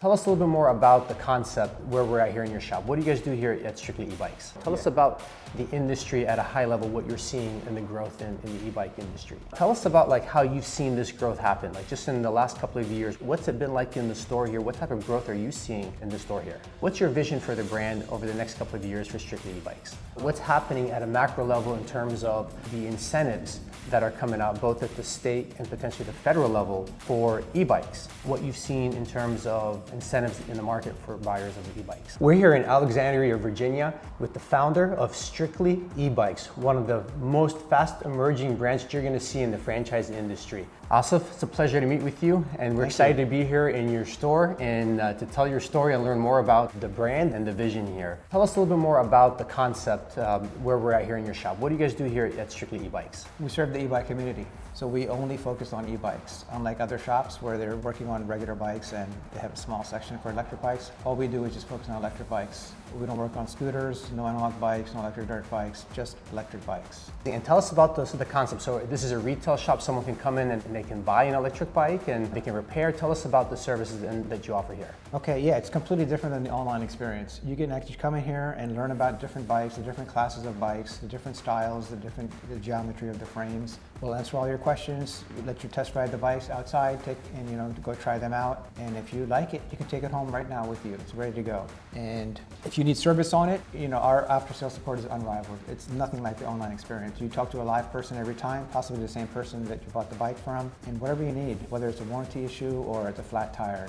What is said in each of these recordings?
Tell us a little bit more about the concept, where we're at here in your shop. What do you guys do here at Strictly E-Bikes? Tell us about the industry at a high level, what you're seeing in the growth in the e-bike industry. Tell us about how you've seen this growth happen, just in the last couple of years. What's it been like in the store here? What type of growth are you seeing in the store here? What's your vision for the brand over the next couple of years for Strictly E-Bikes? What's happening at a macro level in terms of the incentives that are coming out both at the state and potentially the federal level for e-bikes? What you've seen in terms of incentives in the market for buyers of e-bikes. We're here in Alexandria, Virginia with the founder of Strictly E-Bikes, one of the most fast emerging brands you're going to see in the franchise industry. Asif, it's a pleasure to meet with you, and we're excited to be here in your store and to tell your story and learn more about the brand and the vision here. Tell us a little bit more about the concept, where we're at here in your shop. What do you guys do here at Strictly E-Bikes? We serve the e-bike community, so we only focus on e-bikes. Unlike other shops where they're working on regular bikes and they have a small section for electric bikes, all we do is just focus on electric bikes. We don't work on scooters, no analog bikes, no electric dirt bikes, just electric bikes. And tell us about the concept. So this is a retail shop, someone can come in and they can buy an electric bike and they can repair. Tell us about the services that you offer here. Okay, yeah, it's completely different than the online experience. You can actually come in here and learn about different bikes, the different classes of bikes, the different styles, the geometry of the frames. We'll answer all your questions, let you test ride the bikes outside, go try them out. And if you like it, you can take it home right now with you. It's ready to go. And if you need service on it, our after-sales support is unrivaled. It's nothing like the online experience. You talk to a live person every time, possibly the same person that you bought the bike from, and whatever you need, whether it's a warranty issue or it's a flat tire,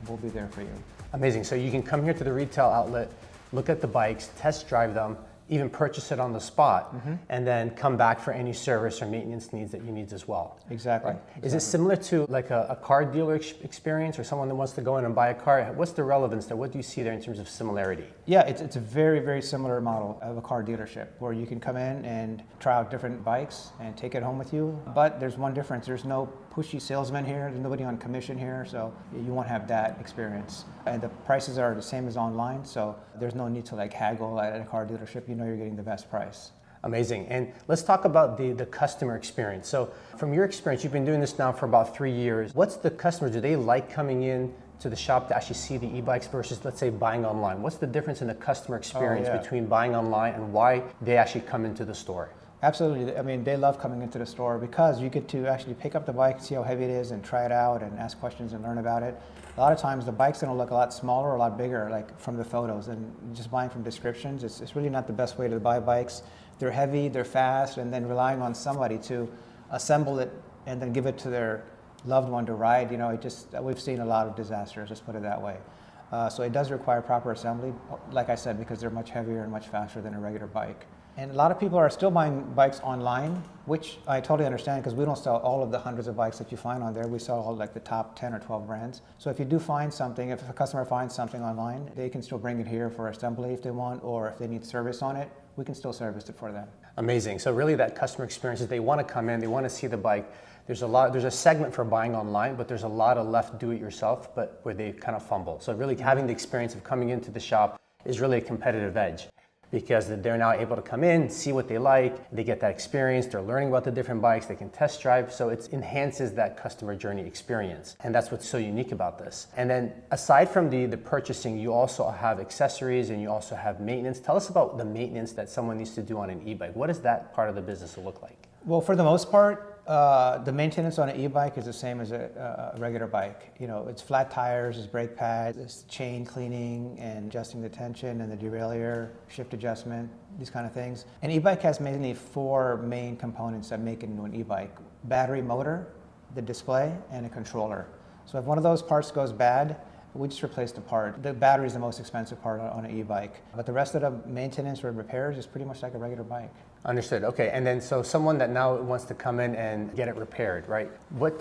we'll be there for you. Amazing. So you can come here to the retail outlet, look at the bikes, test drive them, even purchase it on the spot, and then come back for any service or maintenance needs that you need as well. Exactly. Right? Is it similar to a car dealer experience or someone that wants to go in and buy a car? What's the relevance there? What do you see there in terms of similarity? Yeah, it's a very, very similar model of a car dealership where you can come in and try out different bikes and take it home with you. But there's one difference. There's no pushy salesman here. There's nobody on commission here, so you won't have that experience. And the prices are the same as online, so there's no need to haggle at a car dealership. You're getting the best price. Amazing. And let's talk about the customer experience. So from your experience, you've been doing this now for about 3 years. What's the customer? Do they like coming in to the shop to actually see the e-bikes versus, let's say, buying online? What's the difference in the customer experience between buying online and why they actually come into the store? Absolutely. I mean, they love coming into the store because you get to actually pick up the bike, see how heavy it is, and try it out and ask questions and learn about it. A lot of times the bike's going to look a lot smaller or a lot bigger, from the photos, and just buying from descriptions, it's really not the best way to buy bikes. They're heavy, they're fast, and then relying on somebody to assemble it and then give it to their loved one to ride, we've seen a lot of disasters, let's put it that way. So it does require proper assembly, like I said, because they're much heavier and much faster than a regular bike. And a lot of people are still buying bikes online, which I totally understand because we don't sell all of the hundreds of bikes that you find on there. We sell all the top 10 or 12 brands. So if you do find something, if a customer finds something online, they can still bring it here for assembly if they want, or if they need service on it, we can still service it for them. Amazing. So really that customer experience is they want to come in, they want to see the bike. There's a segment for buying online, but there's a lot of left do-it-yourself, but where they kind of fumble. So really having the experience of coming into the shop is really a competitive edge, because they're now able to come in, see what they like, they get that experience, they're learning about the different bikes, they can test drive, so it enhances that customer journey experience. And that's what's so unique about this. And then aside from the purchasing, you also have accessories and you also have maintenance. Tell us about the maintenance that someone needs to do on an e-bike. What does that part of the business look like? Well, for the most part, the maintenance on an e-bike is the same as a regular bike. It's flat tires, it's brake pads, it's chain cleaning and adjusting the tension and the derailleur, shift adjustment, these kind of things. An e-bike has mainly 4 main components that make it into an e-bike: battery, motor, the display, and a controller. So if one of those parts goes bad, we just replace the part. The battery is the most expensive part on an e-bike, but the rest of the maintenance or repairs is pretty much like a regular bike. Understood. Okay. And then so someone that now wants to come in and get it repaired, right?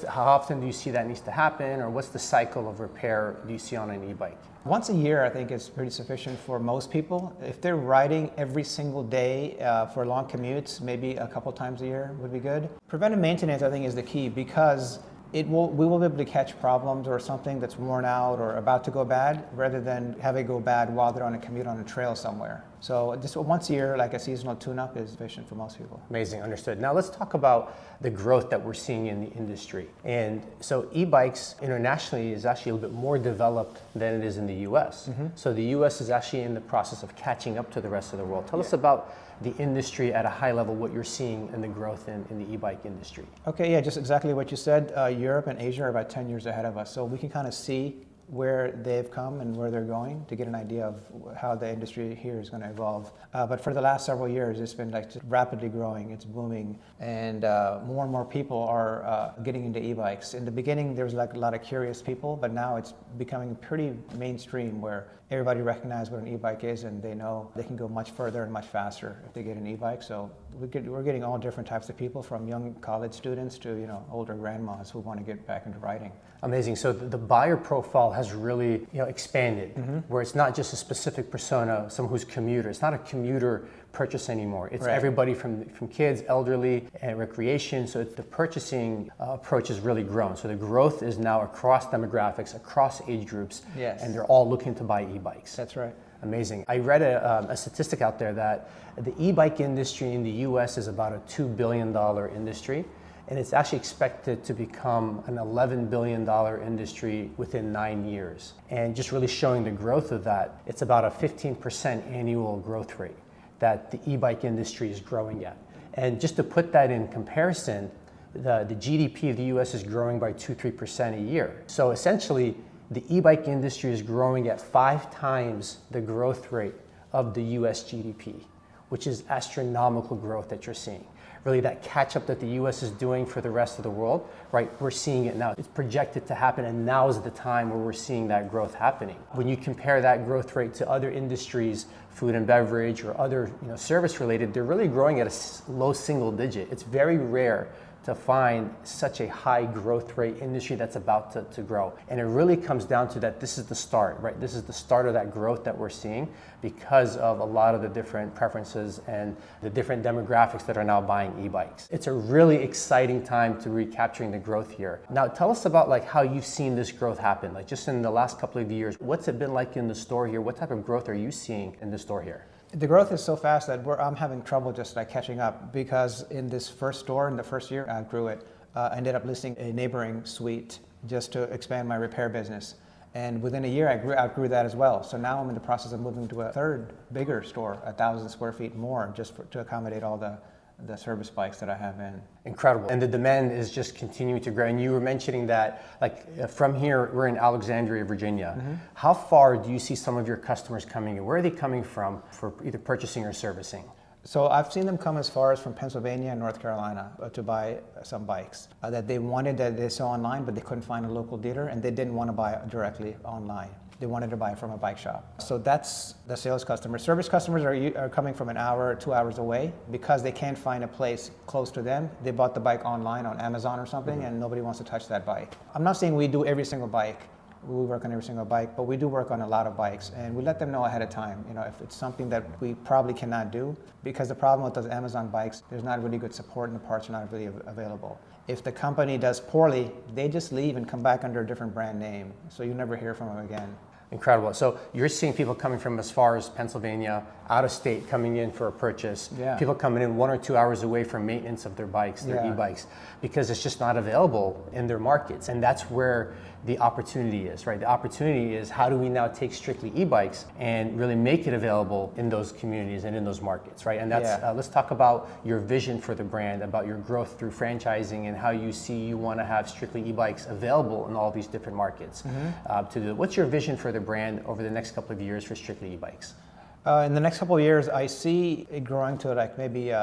How often do you see that needs to happen, or what's the cycle of repair do you see on an e-bike? Once a year, I think is pretty sufficient for most people. If they're riding every single day for long commutes, maybe a couple times a year would be good. Preventive maintenance, I think, is the key because we will be able to catch problems or something that's worn out or about to go bad rather than have it go bad while they're on a commute on a trail somewhere. So just once a year, like a seasonal tune-up is sufficient for most people. Amazing, understood. Now let's talk about the growth that we're seeing in the industry. And so e-bikes internationally is actually a little bit more developed than it is in the US. So the US is actually in the process of catching up to the rest of the world. Tell us about the industry at a high level, what you're seeing in the growth in the e-bike industry. Okay, yeah, just exactly what you said. Europe and Asia are about 10 years ahead of us. So we can kind of see where they've come and where they're going to get an idea of how the industry here is going to evolve. But for the last several years, it's been like just rapidly growing, it's booming, and more people are getting into e-bikes. In the beginning, there was like a lot of curious people, but now it's becoming pretty mainstream where everybody recognizes what an e-bike is and they know they can go much further and much faster if they get an e-bike. So we're getting all different types of people, from young college students to older grandmas who want to get back into riding. Amazing. So the buyer profile has really expanded, where it's not just a specific persona, someone who's commuter. It's not a commuter purchase anymore. It's everybody from kids, elderly, and recreation. So the purchasing approach has really grown. So the growth is now across demographics, across age groups, and they're all looking to buy e-bikes. That's right. Amazing. I read a statistic out there that the e-bike industry in the US is about a $2 billion industry. And it's actually expected to become an $11 billion industry within 9 years. And just really showing the growth of that, it's about a 15% annual growth rate that the e-bike industry is growing at. And just to put that in comparison, the GDP of the US is growing by 2-3% a year. So essentially, the e-bike industry is growing at 5 times the growth rate of the US GDP, which is astronomical growth that you're seeing. Really, that catch up that the US is doing for the rest of the world, right? We're seeing it now. It's projected to happen, and now is the time where we're seeing that growth happening. When you compare that growth rate to other industries, food and beverage or other service related, they're really growing at a low single digit. It's very rare to find such a high growth rate industry that's about to grow. And it really comes down to that this is the start, right? This is the start of that growth that we're seeing because of a lot of the different preferences and the different demographics that are now buying e-bikes. It's a really exciting time to recapturing the growth here. Now tell us about like how you've seen this growth happen, like just in the last couple of years. What's it been like in the store here? What type of growth are you seeing in the store here? The growth is so fast that I'm having trouble just like catching up, because in this first store, in the first year I grew it, I ended up listing a neighboring suite just to expand my repair business. And within a year I outgrew that as well. So now I'm in the process of moving to a third bigger store, 1,000 square feet more, just to accommodate all the service bikes that I have in. Incredible. And the demand is just continuing to grow. And you were mentioning that, like from here, we're in Alexandria, Virginia. How far do you see some of your customers coming in? Where are they coming from for either purchasing or servicing? So I've seen them come as far as from Pennsylvania and North Carolina to buy some bikes that they wanted, that they saw online, but they couldn't find a local dealer, and they didn't want to buy directly online. They wanted to buy from a bike shop. So that's the sales customers. Service customers are coming from an hour or 2 hours away because they can't find a place close to them. They bought the bike online on Amazon or something, and nobody wants to touch that bike. I'm not saying we do every single bike. We work on every single bike, but we do work on a lot of bikes, and we let them know ahead of time, if it's something that we probably cannot do, because the problem with those Amazon bikes, there's not really good support and the parts are not really available. If the company does poorly, they just leave and come back under a different brand name, so you never hear from them again. Incredible. So you're seeing people coming from as far as Pennsylvania, out of state, coming in for a purchase. Yeah. People coming in 1 or 2 hours away from maintenance of their bikes, their e-bikes, because it's just not available in their markets. And that's where the opportunity is, right? The opportunity is how do we now take strictly e-bikes and really make it available in those communities and in those markets, right? And that's, let's talk about your vision for the brand, about your growth through franchising and how you see you want to have strictly e-bikes available in all these different markets. What's your vision for the brand over the next couple of years for strictly e-bikes? In the next couple of years, I see it growing to like maybe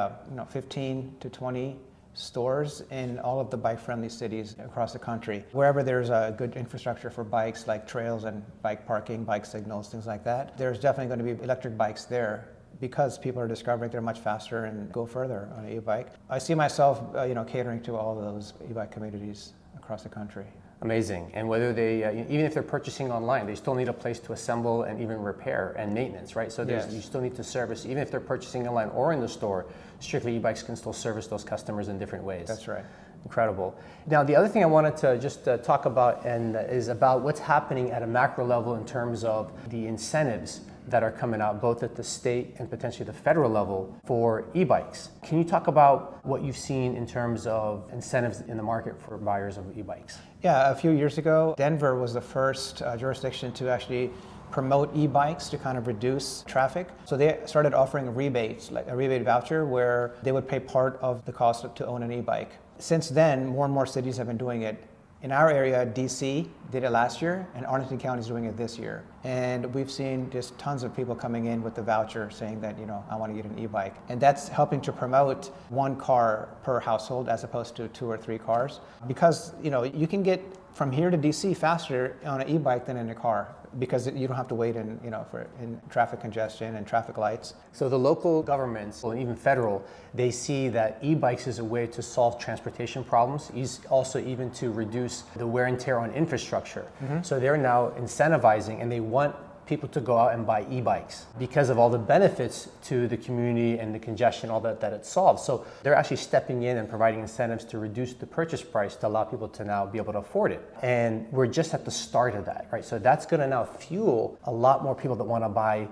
15 to 20 stores in all of the bike-friendly cities across the country. Wherever there's a good infrastructure for bikes, like trails and bike parking, bike signals, things like that, there's definitely going to be electric bikes there because people are discovering they're much faster and go further on an e-bike. I see myself, catering to all of those e-bike communities across the country. Amazing. And whether they, even if they're purchasing online, they still need a place to assemble and even repair and maintenance, right? So you still need to service, even if they're purchasing online or in the store, strictly e-bikes can still service those customers in different ways. That's right. Incredible. Now, the other thing I wanted to just talk about is about what's happening at a macro level in terms of the incentives that are coming out both at the state and potentially the federal level for e-bikes. Can you talk about what you've seen in terms of incentives in the market for buyers of e-bikes? Yeah, a few years ago, Denver was the first jurisdiction to actually promote e-bikes to kind of reduce traffic. So they started offering rebates, like a rebate voucher where they would pay part of the cost to own an e-bike. Since then, more and more cities have been doing it. In our area, DC did it last year, and Arlington County is doing it this year. And we've seen just tons of people coming in with the voucher saying that, I want to get an e-bike. And that's helping to promote one car per household as opposed to 2 or 3 cars. Because, you can get from here to DC faster on an e-bike than in a car, because you don't have to wait in traffic congestion and traffic lights. So the local governments, and even federal, they see that e-bikes is a way to solve transportation problems, also even to reduce the wear and tear on infrastructure. So they're now incentivizing, and they want people to go out and buy e-bikes because of all the benefits to the community and the congestion, all that it solves. So they're actually stepping in and providing incentives to reduce the purchase price to allow people to now be able to afford it. And we're just at the start of that, right? So that's going to now fuel a lot more people that want to buy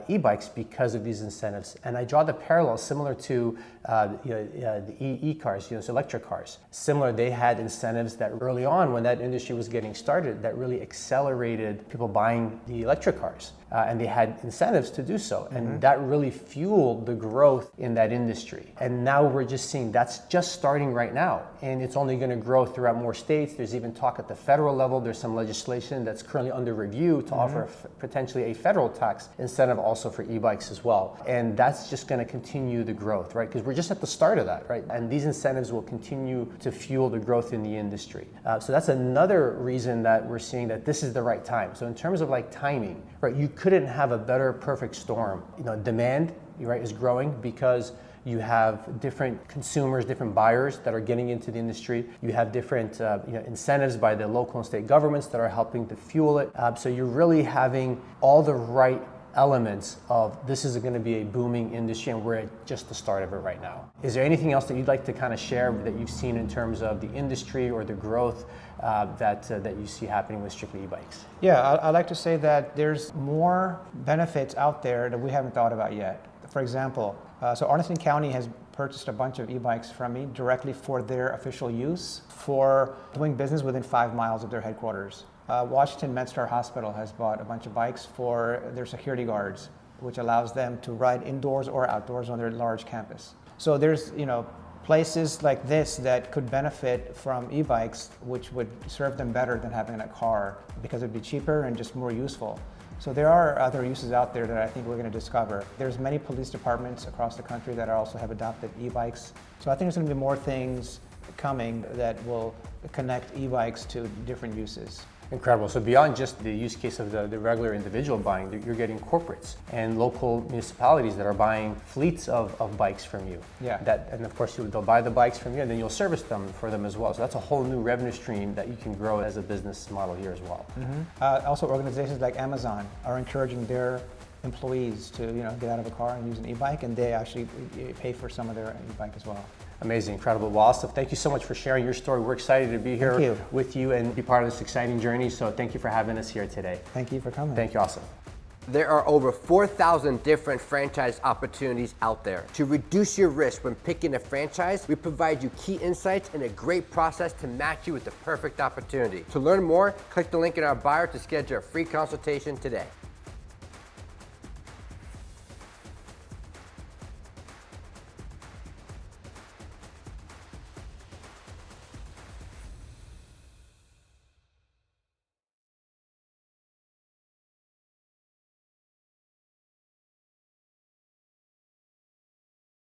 e-bikes because of these incentives. And I draw the parallel similar to the e-cars, so electric cars. Similar, they had incentives that early on when that industry was getting started that really accelerated people buying the electric cars. And they had incentives to do so. And that really fueled the growth in that industry. And now we're just seeing that's just starting right now. And it's only going to grow throughout more states. There's even talk at the federal level. There's some legislation that's currently under review to offer potentially a federal tax incentive also for e-bikes as well. And that's just going to continue the growth, right? Because we're just at the start of that, right? And these incentives will continue to fuel the growth in the industry. So that's another reason that we're seeing that this is the right time. So in terms of like timing, right, you couldn't have a better perfect storm. Demand, right, is growing because you have different consumers, different buyers that are getting into the industry. You have different incentives by the local and state governments that are helping to fuel it. So you're really having all the right elements of this is going to be a booming industry, and we're at just the start of it right now. Is there anything else that you'd like to kind of share that you've seen in terms of the industry or the growth that you see happening with Strictly e-bikes? Yeah, I'd like to say that there's more benefits out there that we haven't thought about yet. For example, so Arlington County has purchased a bunch of e-bikes from me directly for their official use for doing business within 5 miles of their headquarters. Washington MedStar Hospital has bought a bunch of bikes for their security guards, which allows them to ride indoors or outdoors on their large campus. So there's, places like this that could benefit from e-bikes, which would serve them better than having a car because it'd be cheaper and just more useful. So there are other uses out there that I think we're going to discover. There's many police departments across the country that also have adopted e-bikes. So I think there's going to be more things coming that will connect e-bikes to different uses. Incredible. So beyond just the use case of the regular individual buying, you're getting corporates and local municipalities that are buying fleets of bikes from you. Yeah. And of course, they'll buy the bikes from you, and then you'll service them for them as well. So that's a whole new revenue stream that you can grow as a business model here as well. Also, organizations like Amazon are encouraging their employees to get out of a car and use an e-bike, and they actually pay for some of their e-bike as well. Amazing, incredible. Well, Asif, thank you so much for sharing your story. We're excited to be here with you and be part of this exciting journey. So thank you for having us here today. Thank you for coming. Thank you, Asif. There are over 4,000 different franchise opportunities out there. To reduce your risk when picking a franchise, we provide you key insights and a great process to match you with the perfect opportunity. To learn more, click the link in our bio to schedule a free consultation today.